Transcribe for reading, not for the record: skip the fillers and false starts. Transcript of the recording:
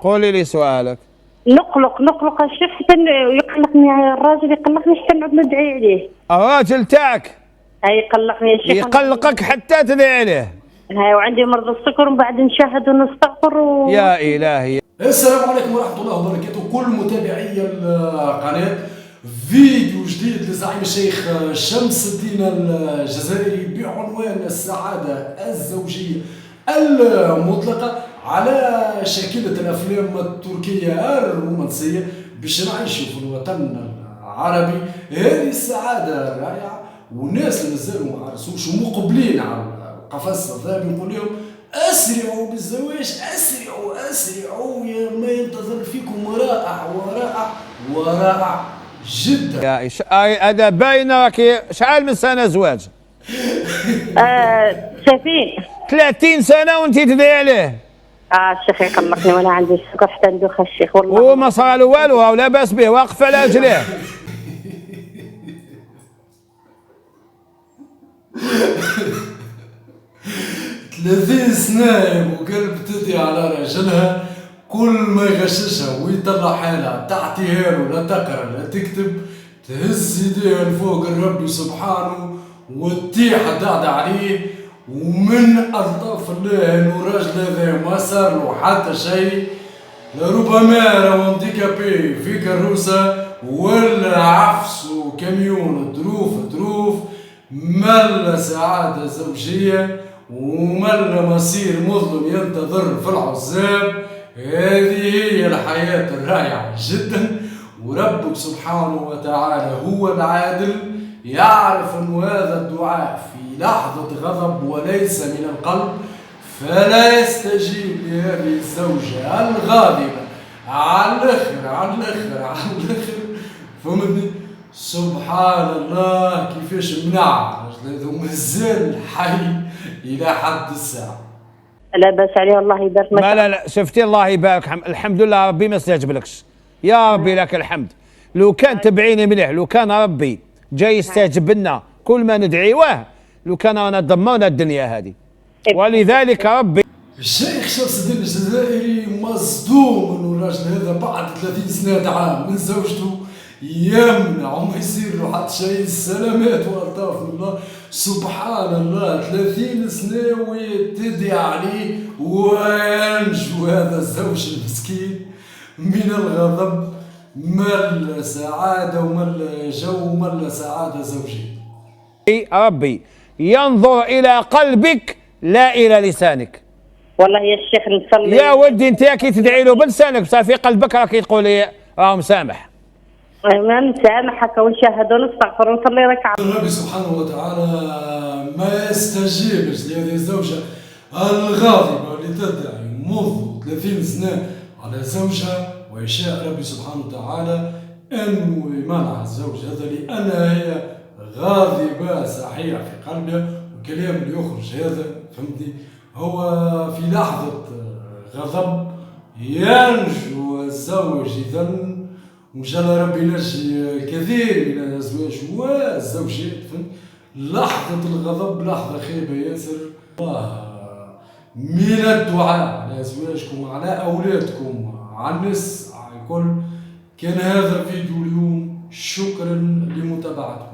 قولي لي سؤالك. نقلق الشيخ حتى يقلقني الراجل، يقلقني حتى نعود ندعي عليه. الراجل تاعك هاي يقلقني يا شيخ، يقلقك حتى تدعي عليه. هاي وعندي مرض السكر ومن بعد نشاهد ونستغفر يا إلهي. السلام عليكم ورحمة الله وبركاته كل متابعي القناة. فيديو جديد لزعيم الشيخ شمس الدين الجزائري بعنوان السعادة الزوجية المطلقة على شاكلة الأفلام التركية الرومانسية باش نعيشوا في الوطن العربي هذه السعادة الرائعة. والناس اللي مازالوا ما عرسوش ومقبلين على قفص الذهبي نقول لهم اسرعوا بالزواج، اسرعوا يا ما ينتظر فيكم رائع جدا. يا هذا باين راكي شحال من سنه زواج؟ شايفين 30 سنه وانت تدعي عليه. الشيخ يقلقني وانا عندي السكر حتى ندوخ الشيخ والله. وما صار والو ولا باس به، واقف على رجليه. 30 سنة وقلب تدي على رجلها، كل ما يغششها ويطلع حالها تعطيها له لا تقرا لا تكتب، تهز يديها لفوق الرب سبحانه وتطيح دعدة عليه. ومن ألطاف الله إنه الراجل هذا ما صار له حتى شيء، لربما راهو ديكابي في كروسة ولا عفس وكاميون دروف ملا سعادة زوجية وملا مصير مظلم ينتظر في العذاب. هذه هي الحياة الرائعة جدا. وربك سبحانه وتعالى هو العادل، يعرف أن هذا الدعاء في لحظة غضب وليس من القلب، فلا يستجيب لهذه الزوجة الغاضبة على الآخر فهمتني؟ سبحان الله كيفاش منع هذا ومازال حي إلى حد الساعة. لا باس عليه الله يبارك. لا شفتي الله يبارك، الحمد لله ربي ما استجبلكش، يا ربي لك الحمد. لو كان تبعيني مليح، لو كان ربي جاي يستجب لنا كل ما ندعيوه، لو كان رانا دمرنا الدنيا هذه. ولذلك ربي الشيخ شمس الدين الجزائري مصدوم انه الراجل هذا بعد 30 سنة عام من زوجته يمنع وما يصير له حتى شيء. السلامات والطاف من الله سبحان الله. 30 سنة وتدعي عليه وينجو هذا الزوج المسكين من الغضب. ملا سعادة وملا جو وملا سعادة زوجية. ربي ينظر إلى قلبك لا إلى لسانك. والله يا الشيخ نصلي يا ودي انت كي تدعي له بلسانك بصافي قلبك راكي تقولي راه مسامح. ما نسامحك ونشاهد ونستغفر ونصلي ركعة. الرب سبحانه وتعالى ما يستجيبش لهذه الزوجة الغاضبة اللي تدعي منذ 30 سنة على زوجها، ويشاء ربي سبحانه وتعالى أنه يمنع الزوج هذا لأنها هي غاضبة صحيح في قلبها. والكلام اللي يخرج هذا فهمتني هو في لحظة غضب ينجو الزوج إذا وإن شاء الله ربي ينجي الكثير من الأزواج والزوجات. لحظة الغضب لحظة خيبة ياسر. الله من الدعاء على أزواجكم وعلى أولادكم على الناس الكل. كان هذا فيديو اليوم، شكرا لمتابعتكم.